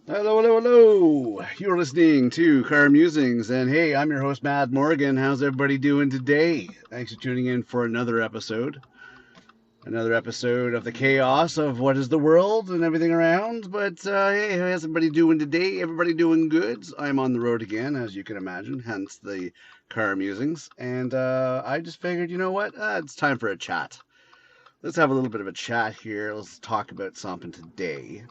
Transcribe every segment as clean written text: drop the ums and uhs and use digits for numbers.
Hello, hello, hello. You're listening to Car Musings, and hey, I'm your host, Matt Morgan. How's everybody doing today? Thanks for tuning in for another episode. Another episode of the chaos of what is the world and everything around. But hey, how's everybody doing today? Everybody doing good? I'm on the road again, as you can imagine, hence the Car Musings. And I just figured, you know what? It's time for a chat. Let's have a little bit of a chat here. Let's talk about something today.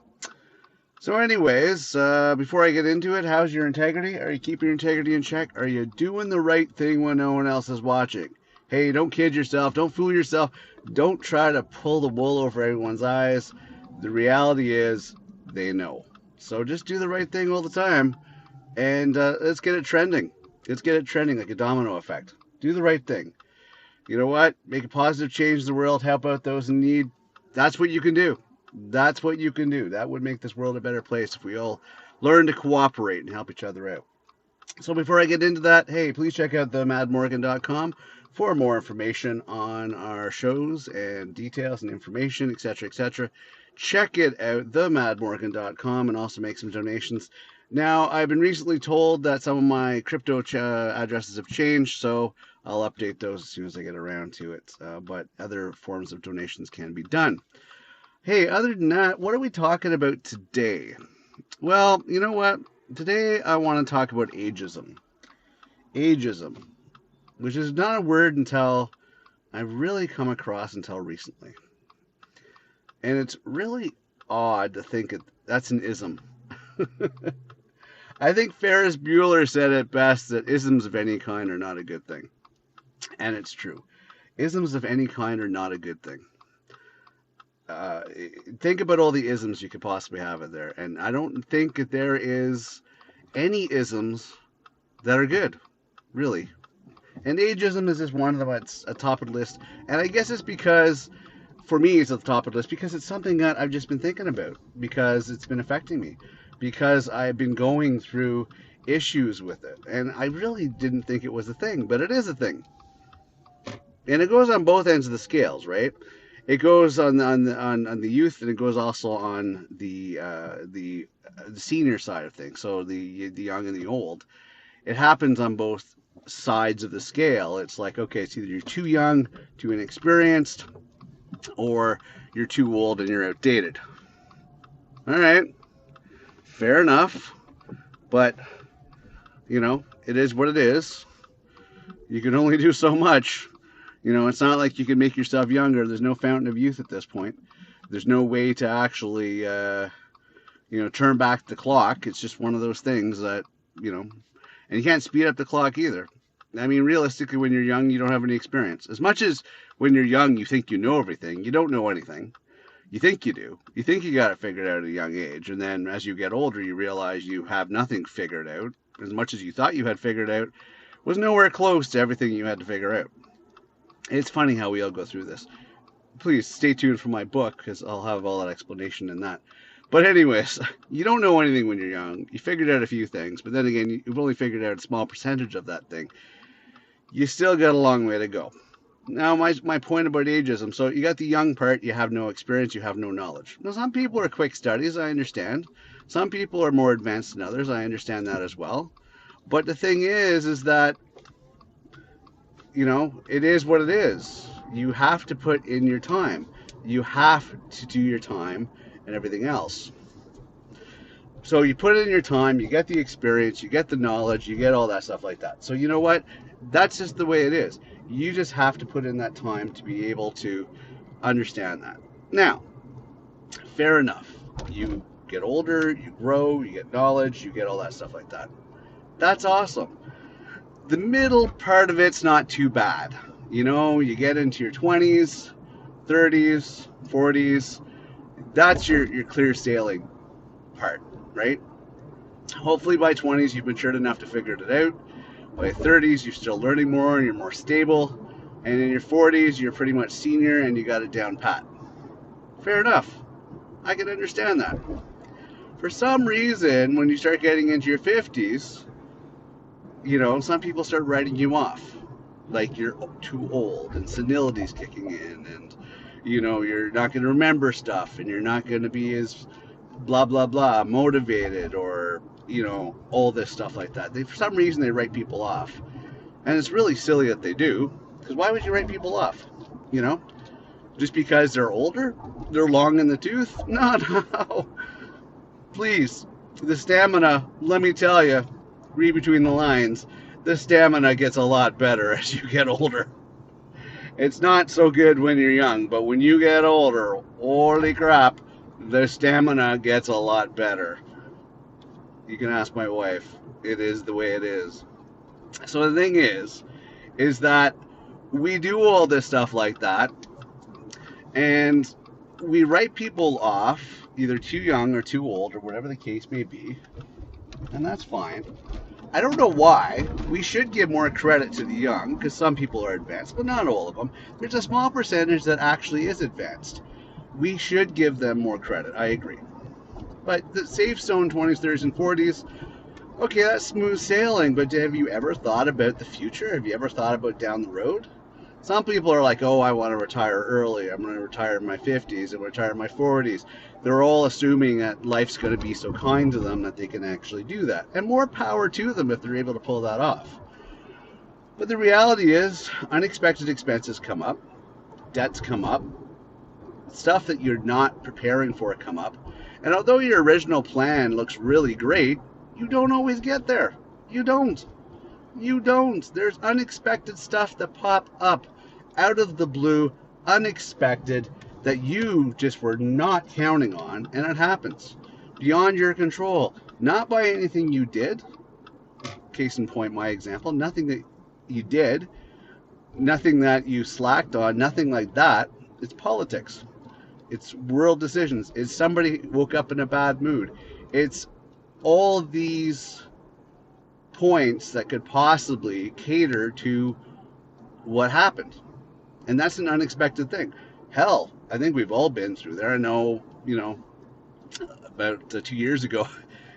So, anyways, before I get into it, how's your integrity? Are you keeping your integrity in check? Are you doing the right thing when no one else is watching? Hey, don't kid yourself. Don't fool yourself. Don't try to pull the wool over everyone's eyes. The reality is, they know. So just do the right thing all the time, and let's get it trending. Let's get it trending like a domino effect. Do the right thing. You know what? Make a positive change in the world. Help out those in need. That's what you can do. That's what you can do. That would make this world a better place if we all learn to cooperate and help each other out. So before I get into that, hey, please check out themadmorgan.com for more information on our shows and details and information, etc., etc. Check it out, themadmorgan.com, and also make some donations. Now, I've been recently told that some of my crypto addresses have changed, so I'll update those as soon as I get around to it. But other forms of donations can be done. Hey, other than that, what are we talking about today? Well, you know what? Today I want to talk about ageism. Ageism, which is not a word until I've really come across until recently. And it's really odd to think that's an ism. I think Ferris Bueller said it best that isms of any kind are not a good thing. And it's true. Isms of any kind are not a good thing. Uh, think about all the isms you could possibly have in there. And I don't think that there is any isms that are good, really. And ageism is just one of them that's atop of the list. And I guess it's because, for me, it's at the top of the list because it's something that I've just been thinking about, because it's been affecting me, because I've been going through issues with it. And I really didn't think it was a thing, but it is a thing. And it goes on both ends of the scales, right? It goes on the youth, and it goes also on the senior side of things. So the young and the old. It happens on both sides of the scale. It's like, okay, it's either you're too young, too inexperienced, or you're too old and you're outdated. All right, fair enough, but it is what it is. You can only do so much. It's not like you can make yourself younger. There's no fountain of youth at this point. There's no way to actually, turn back the clock. It's just one of those things that, and you can't speed up the clock either. I mean, realistically, when you're young, you don't have any experience. As much as when you're young, you think you know everything, you don't know anything. You think you do. You think you got it figured out at a young age. And then as you get older, you realize you have nothing figured out. As much as you thought you had figured out, was nowhere close to everything you had to figure out. It's funny how we all go through this. Please stay tuned for my book, because I'll have all that explanation in that. But anyways, you don't know anything when you're young. You figured out a few things, but then again, you've only figured out a small percentage of that thing. You still got a long way to go. Now, my point about ageism, so you got the young part, you have no experience, you have no knowledge. Now, some people are quick studies, I understand. Some people are more advanced than others, I understand that as well. But the thing is that, it is what it is. You have to put in your time. You have to do your time and everything else. So you put in your time, you get the experience, you get the knowledge, you get all that stuff like that. So you know what? That's just the way it is. You just have to put in that time to be able to understand that. Now, fair enough. You get older, you grow, you get knowledge, you get all that stuff like that. That's awesome. The middle part of it's not too bad. You get into your 20s, 30s, 40s. That's your clear sailing part, right? Hopefully by 20s you've matured enough to figure it out. By 30s you're still learning more and you're more stable. And in your 40s you're pretty much senior and you got it down pat. Fair enough. I can understand that. For some reason, when you start getting into your 50s, some people start writing you off. Like you're too old and senility's kicking in and, you're not going to remember stuff and you're not going to be as blah blah blah, motivated, or all this stuff like that. For some reason they write people off, and it's really silly that they do. Because why would you write people off? You know, just because they're older, they're long in the tooth? No, no. Please, the stamina. Let me tell you, read between the lines. The stamina gets a lot better as you get older. It's not so good when you're young, but when you get older, holy crap, the stamina gets a lot better. You can ask my wife. It is the way it is. So the thing is that we do all this stuff like that, and we write people off, either too young or too old, or whatever the case may be, and that's fine. I don't know why. We should give more credit to the young, because some people are advanced, but not all of them. There's a small percentage that actually is advanced. We should give them more credit. I agree. But the safe zone 20s, 30s, and 40s, okay, that's smooth sailing, but have you ever thought about the future? Have you ever thought about down the road? Some people are like, oh, I want to retire early. I'm going to retire in my 50s. I'm going to retire in my 40s. They're all assuming that life's going to be so kind to them that they can actually do that. And more power to them if they're able to pull that off. But the reality is, unexpected expenses come up. Debts come up. Stuff that you're not preparing for come up. And although your original plan looks really great, you don't always get there. You don't. You don't. There's unexpected stuff that pop up out of the blue, unexpected, that you just were not counting on, and it happens. Beyond your control. Not by anything you did. Case in point, my example. Nothing that you did. Nothing that you slacked on. Nothing like that. It's politics. It's world decisions. It's somebody woke up in a bad mood. It's all these points that could possibly cater to what happened. And that's an unexpected thing. Hell, I think we've all been through there. I know, about 2 years ago,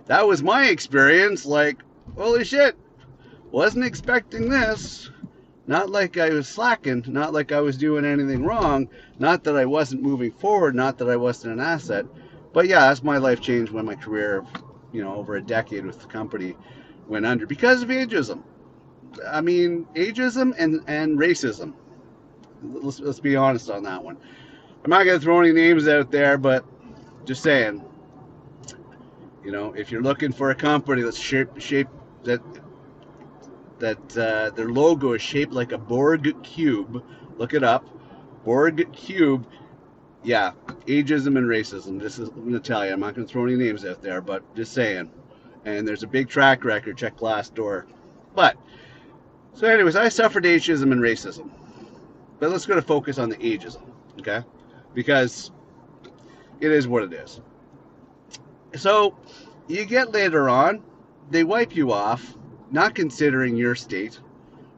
that was my experience. Like, holy shit, wasn't expecting this. Not like I was slacking, not like I was doing anything wrong, not that I wasn't moving forward, not that I wasn't an asset. But yeah, that's my life changed when my career, over a decade with the company went under because of ageism. I mean, ageism and racism. Let's be honest on that one. I'm not going to throw any names out there, but just saying, if you're looking for a company that's shaped that their logo is shaped like a Borg cube, look it up. Borg cube. Yeah, ageism and racism. This is, I'm going to tell you. I'm not going to throw any names out there, but just saying. And there's a big track record. Check Glassdoor. But so, anyways, I suffered ageism and racism. But let's go to focus on the ageism, okay? Because it is what it is. So you get later on, they wipe you off, not considering your state,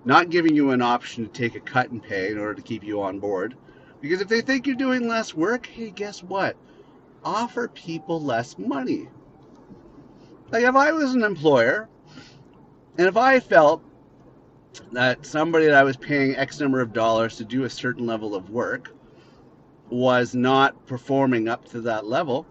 not giving you an option to take a cut in pay in order to keep you on board. Because if they think you're doing less work, hey, guess what? Offer people less money. Like if I was an employer, and if I felt that somebody that I was paying X number of dollars to do a certain level of work was not performing up to that level,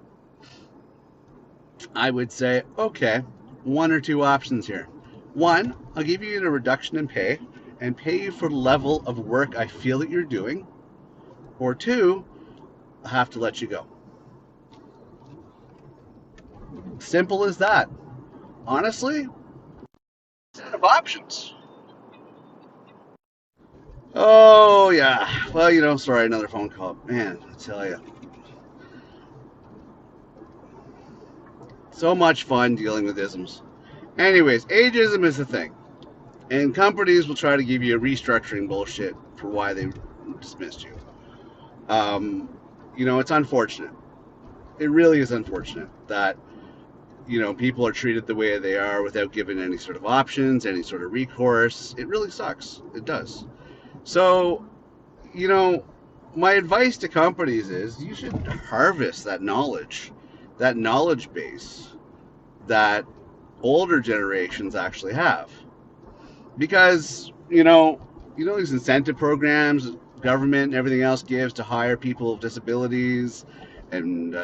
I would say, okay, one or two options here. One, I'll give you a reduction in pay and pay you for the level of work I feel that you're doing. Or two, I have to let you go. Simple as that. Honestly, set of options. Oh, yeah. Well, sorry, another phone call. Man, I tell you. So much fun dealing with isms. Anyways, ageism is a thing. And companies will try to give you a restructuring bullshit for why they dismissed you. It's unfortunate. It really is unfortunate that, people are treated the way they are without giving any sort of options, any sort of recourse. It really sucks. It does. So, my advice to companies is you should harvest that knowledge base that older generations actually have. Because, these incentive programs, government and everything else gives to hire people with disabilities and,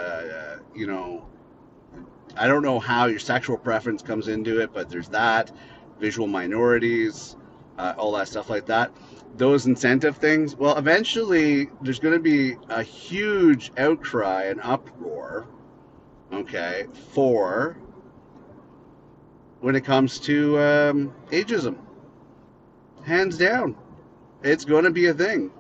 I don't know how your sexual preference comes into it, but there's that, visual minorities, all that stuff like that. Those incentive things, well, eventually there's going to be a huge outcry and uproar, okay, for when it comes to ageism. Hands down, it's going to be a thing.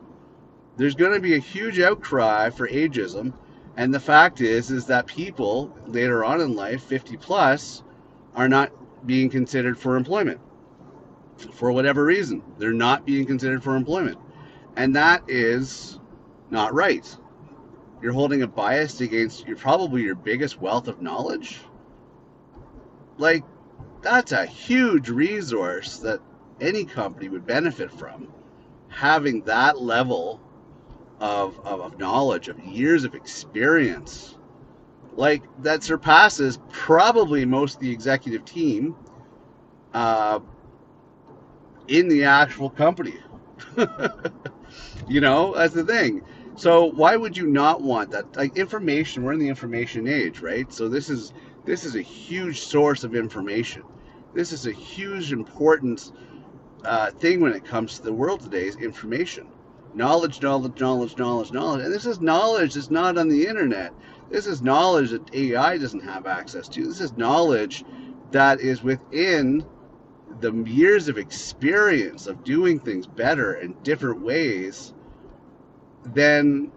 There's going to be a huge outcry for ageism, and the fact is that people later on in life, 50 plus, are not being considered for employment for whatever reason. They're not being considered for employment, and that is not right. You're holding a bias against probably your biggest wealth of knowledge. Like, that's a huge resource that any company would benefit from, having that level of knowledge, of years of experience, like that surpasses probably most of the executive team uh, in the actual company. That's the thing. So why would you not want that? Like, information, we're in the information age, right? So this is a huge source of information. This is a huge important thing when it comes to the world today, is information. Knowledge, knowledge, knowledge, knowledge, knowledge. And this is knowledge that's not on the internet. This is knowledge that AI doesn't have access to. This is knowledge that is within the years of experience of doing things better in different ways. Then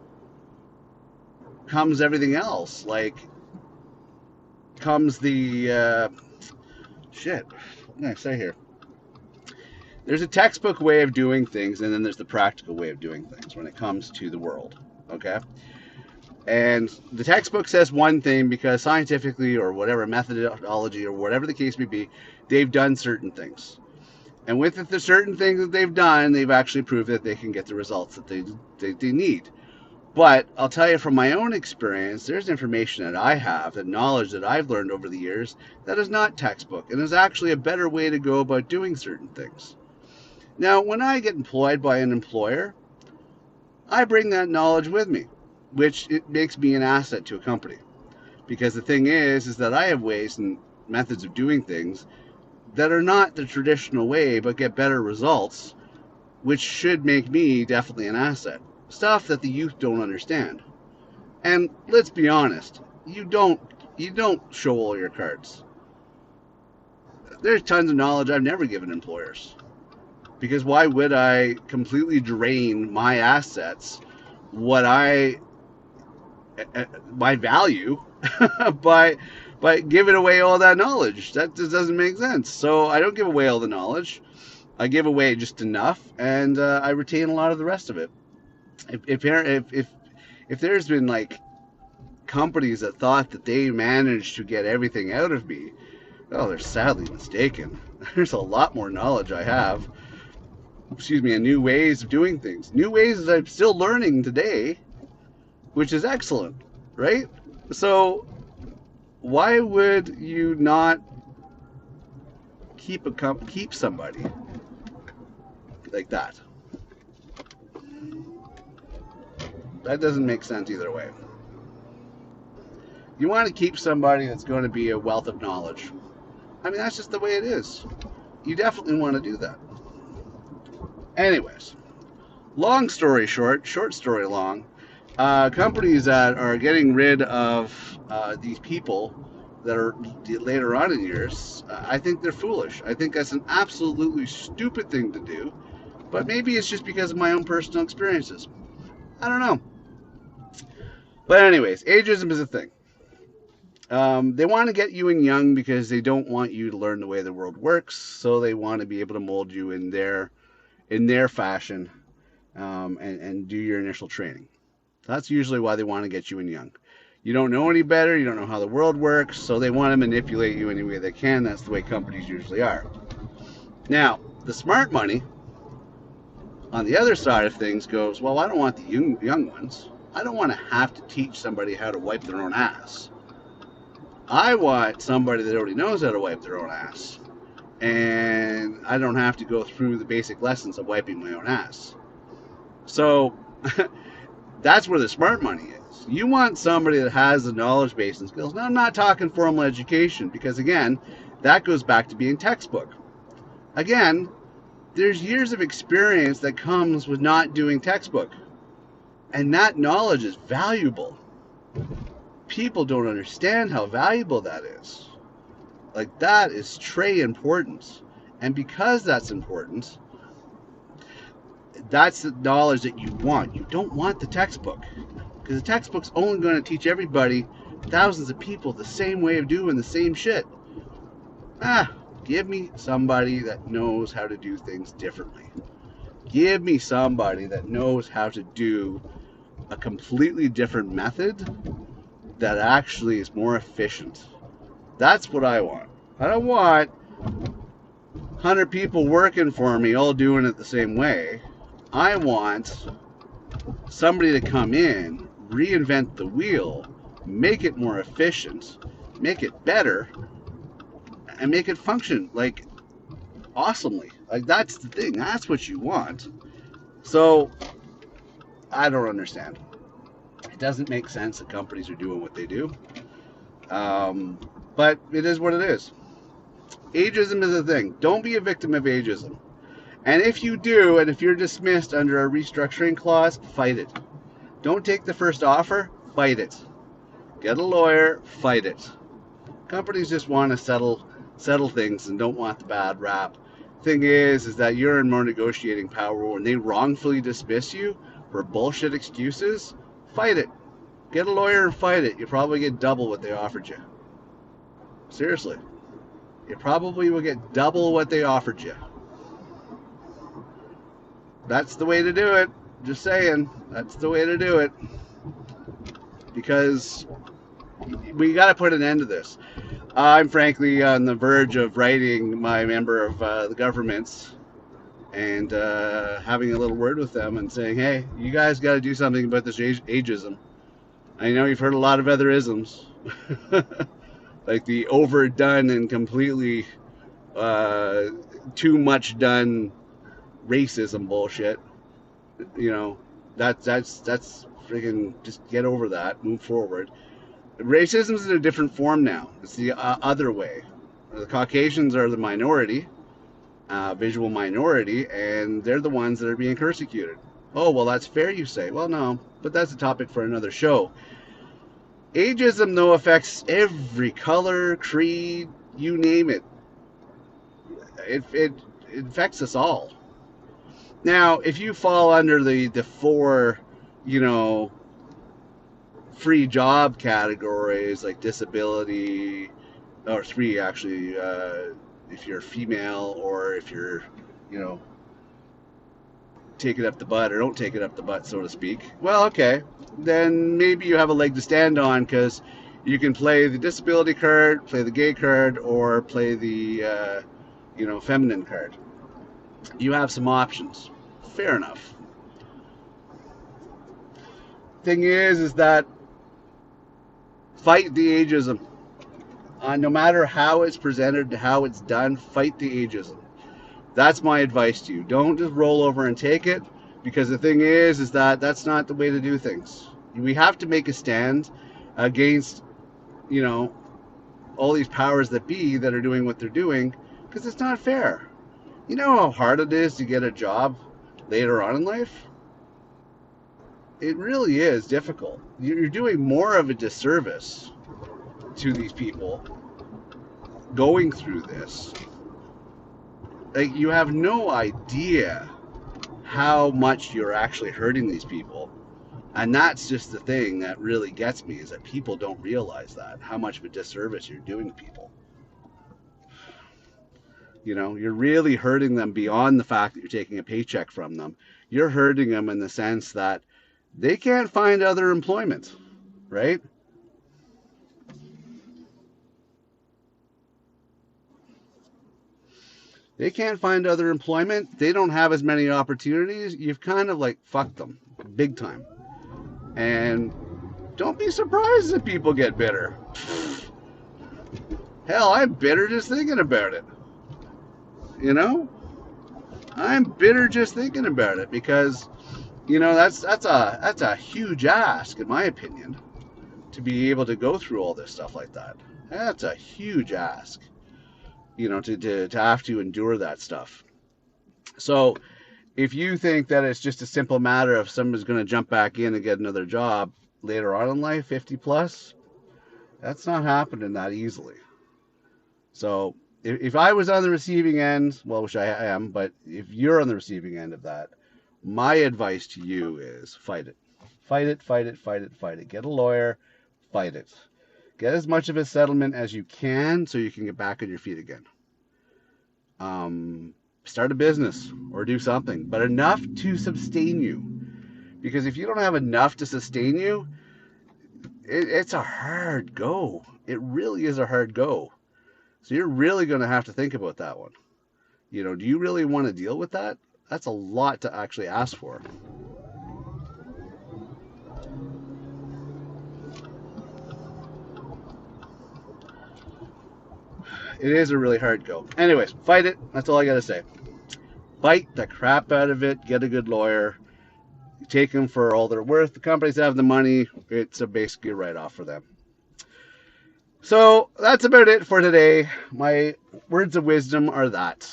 comes everything else. Like, comes the shit. What can I say here? There's a textbook way of doing things, and then there's the practical way of doing things when it comes to the world. Okay? And the textbook says one thing because scientifically, or whatever methodology, or whatever the case may be, they've done certain things. And with the certain things that they've done, they've actually proved that they can get the results that they need. But I'll tell you from my own experience, there's information that I have, and knowledge that I've learned over the years, that is not textbook, and is actually a better way to go about doing certain things. Now, when I get employed by an employer, I bring that knowledge with me, which it makes me an asset to a company. Because the thing is that I have ways and methods of doing things that are not the traditional way, but get better results, which should make me definitely an asset. Stuff that the youth don't understand. And let's be honest, you don't show all your cards. There's tons of knowledge I've never given employers. Because why would I completely drain my assets, my value, by giving away all that knowledge? That just doesn't make sense. So I don't give away all the knowledge. I give away just enough, and I retain a lot of the rest of it. If there's been like companies that thought that they managed to get everything out of me, oh, they're sadly mistaken. There's a lot more knowledge I have. And new ways of doing things. New ways that I'm still learning today, which is excellent, right? So why would you not keep somebody like that? That doesn't make sense either way. You want to keep somebody that's going to be a wealth of knowledge. I mean, that's just the way it is. You definitely want to do that. Anyways, long story short, short story long, companies that are getting rid of these people that are later on in years, I think they're foolish. I think that's an absolutely stupid thing to do, but maybe it's just because of my own personal experiences. I don't know. But anyways, ageism is a thing. They want to get you in young because they don't want you to learn the way the world works, so they want to be able to mold you in their fashion, and do your initial training. That's usually why they want to get you in young. You don't know any better, you don't know how the world works, so they want to manipulate you any way they can. That's the way companies usually are. Now, the smart money, on the other side of things, goes, well, I don't want the young ones. I don't want to have to teach somebody how to wipe their own ass. I want somebody that already knows how to wipe their own ass. And I don't have to go through the basic lessons of wiping my own ass. So that's where the smart money skills. You want somebody that has the knowledge base and skills. Now, I'm not talking formal education because, again, that goes back to being textbook. Again, there's years of experience that comes with not doing textbook. And that knowledge is valuable. People don't understand how valuable that is. Like, that is très importance. And because that's important, that's the knowledge that you want. You don't want the textbook. Because the textbook's only going to teach everybody, thousands of people, the same way of doing the same shit. Give me somebody that knows how to do things differently. Give me somebody that knows how to do a completely different method that actually is more efficient. That's what I want. I don't want 100 people working for me all doing it the same way. I want somebody to come in, reinvent the wheel, make it more efficient, make it better, and make it function like awesomely. Like, that's the thing. That's what you want. So I don't understand. It doesn't make sense that companies are doing what they do. But it is what it is. Ageism is a thing. Don't be a victim of ageism. And if you do, and if you're dismissed under a restructuring clause, fight it. Don't take the first offer, fight it. Get a lawyer, fight it. Companies just want to settle things and don't want the bad rap. Thing is that you're in more negotiating power. When they wrongfully dismiss you for bullshit excuses, fight it. Get a lawyer and fight it. You probably get double what they offered you. Seriously. You probably will get double what they offered you. That's the way to do it. Just saying. That's the way to do it. Because we got to put an end to this. I'm frankly on the verge of writing my member of the governments and having a little word with them and saying, hey, you guys got to do something about this ageism. I know you've heard a lot of other isms, like the overdone and completely too much done racism bullshit. You know, that's freaking, just get over that, move forward. Racism is in a different form now. It's the other way. The Caucasians are the minority, visual minority, and they're the ones that are being persecuted. Oh, well, that's fair, you say. Well, no, but that's a topic for another show. Ageism, though, affects every color, creed, you name it. It affects us all. Now, if you fall under the four, free job categories like disability, or three actually, if you're female or if you're, take it up the butt or don't take it up the butt, so to speak. Well, okay, then maybe you have a leg to stand on because you can play the disability card, play the gay card, or play the, feminine card. You have some options. Fair enough. Thing is that fight the ageism. No matter how it's presented, how it's done, fight the ageism. That's my advice to you. Don't just roll over and take it, because the thing is that that's not the way to do things. We have to make a stand against, all these powers that be that are doing what they're doing, because it's not fair. You know how hard it is to get a job later on in life? It really is difficult. You're doing more of a disservice to these people going through this. Like, you have no idea how much you're actually hurting these people. And that's just the thing that really gets me, is that people don't realize that, how much of a disservice you're doing to people. You're really hurting them beyond the fact that you're taking a paycheck from them. You're hurting them in the sense that they can't find other employment, right? They can't find other employment. They don't have as many opportunities. You've kind of fucked them big time. And don't be surprised if people get bitter. Hell, I'm bitter just thinking about it. I'm bitter just thinking about it, because that's a huge ask, in my opinion, to be able to go through all this stuff like that. That's a huge ask, to have to endure that stuff. So if you think that it's just a simple matter of somebody's going to jump back in and get another job later on in life, 50 plus, that's not happening that easily. So if I was on the receiving end, well, which I am, but if you're on the receiving end of that, my advice to you is fight it. Fight it, fight it, fight it, fight it. Get a lawyer, fight it. Get as much of a settlement as you can so you can get back on your feet again. Start a business or do something, but enough to sustain you. Because if you don't have enough to sustain you, it's a hard go. It really is a hard go. So you're really going to have to think about that one. Do you really want to deal with that? That's a lot to actually ask for. It is a really hard go. Anyways, fight it. That's all I got to say. Fight the crap out of it. Get a good lawyer. Take them for all they're worth. The companies have the money. It's basically a write-off for them. So that's about it for today. My words of wisdom are that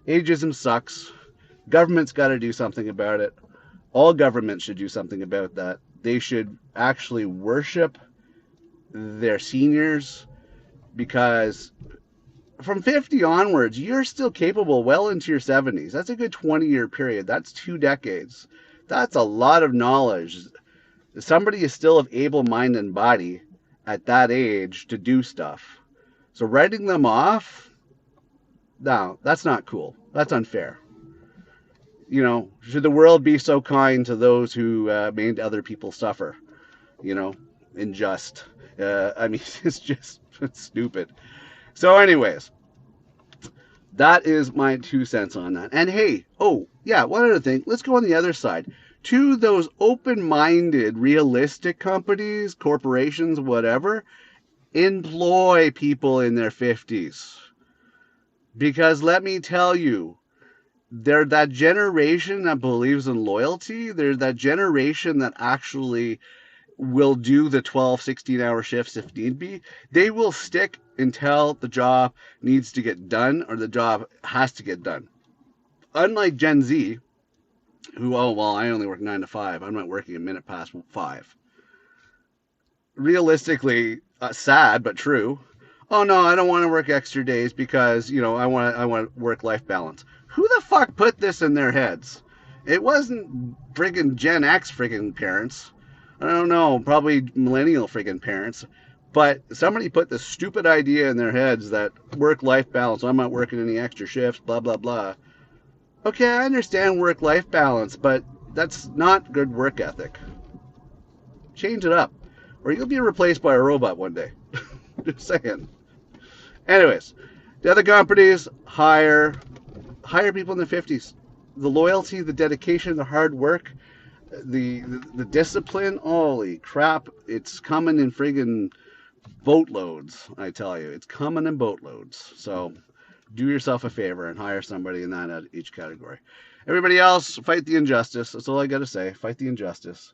ageism sucks. Government's got to do something about it. All governments should do something about that. They should actually worship their seniors, because from 50 onwards, you're still capable well into your 70s. That's a good 20-year period. That's 2 decades. That's a lot of knowledge. Somebody is still of able mind and body at that age to do stuff. So writing them off, no, that's not cool. That's unfair. Should the world be so kind to those who made other people suffer? Unjust. It's stupid. So anyways, that is my 2 cents on that. And hey, oh, yeah, one other thing. Let's go on the other side. To those open-minded, realistic companies, corporations, whatever, employ people in their 50s. Because let me tell you, they're that generation that believes in loyalty. They're that generation that actually will do the 12, 16-hour shifts if need be. They will stick until the job needs to get done or the job has to get done. Unlike Gen Z, who, oh, well, I only work 9 to 5. I'm not working a minute past 5. Realistically, sad but true. Oh no, I don't want to work extra days because I want work-life balance. Who the fuck put this in their heads? It wasn't friggin' Gen X friggin' parents. I don't know, probably millennial friggin' parents. But somebody put this stupid idea in their heads that work-life balance, I'm not working any extra shifts, blah, blah, blah. Okay, I understand work-life balance, but that's not good work ethic. Change it up, or you'll be replaced by a robot one day. Just saying. Anyways, the other companies hire people in their 50s. The loyalty, the dedication, the hard work, the discipline, holy crap, it's coming in friggin' boatloads, I tell you. It's coming in boatloads. So do yourself a favor and hire somebody in that each category. Everybody else, fight the injustice. That's all I got to say. Fight the injustice.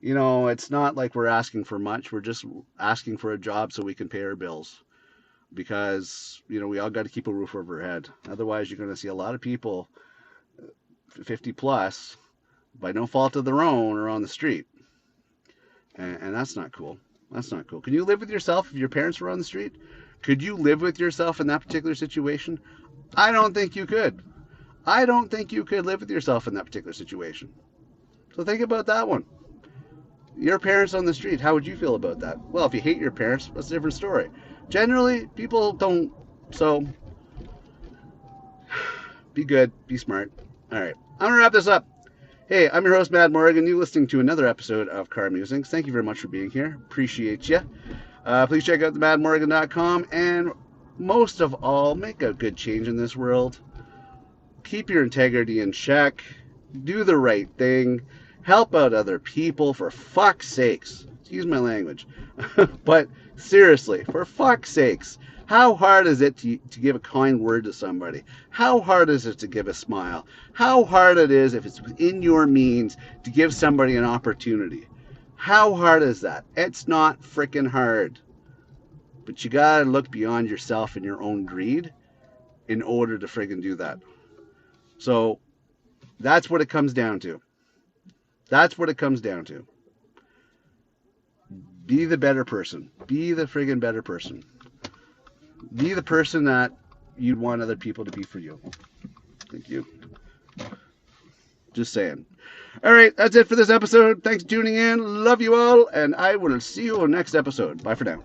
It's not like we're asking for much. We're just asking for a job so we can pay our bills. Because, we all got to keep a roof over our head. Otherwise, you're going to see a lot of people 50 plus, by no fault of their own, are on the street. And that's not cool. That's not cool. Can you live with yourself if your parents were on the street? Could you live with yourself in that particular situation? I don't think you could. I don't think you could live with yourself in that particular situation. So think about that one. Your parents on the street, how would you feel about that? Well, if you hate your parents, that's a different story. Generally, people don't. So be good, be smart. All right, I'm gonna wrap this up. Hey, I'm your host, Matt Morgan. You're listening to another episode of Car Musings. Thank you very much for being here. Appreciate you. Please check out themadmorgan.com, and most of all, make a good change in this world. Keep your integrity in check. Do the right thing. Help out other people, for fuck's sakes. Excuse my language. But seriously, for fuck's sakes, How hard is it to give a kind word to somebody? How hard is it to give a smile? How hard it is, if it's within your means, to give somebody an opportunity? How hard is that? It's not freaking hard. But you gotta look beyond yourself and your own greed in order to friggin' do that. So that's what it comes down to. That's what it comes down to. Be the better person. Be the friggin' better person. Be the person that you'd want other people to be for you. Thank you. Just saying. All right, that's it for this episode. Thanks for tuning in. Love you all, and I will see you on next episode. Bye for now.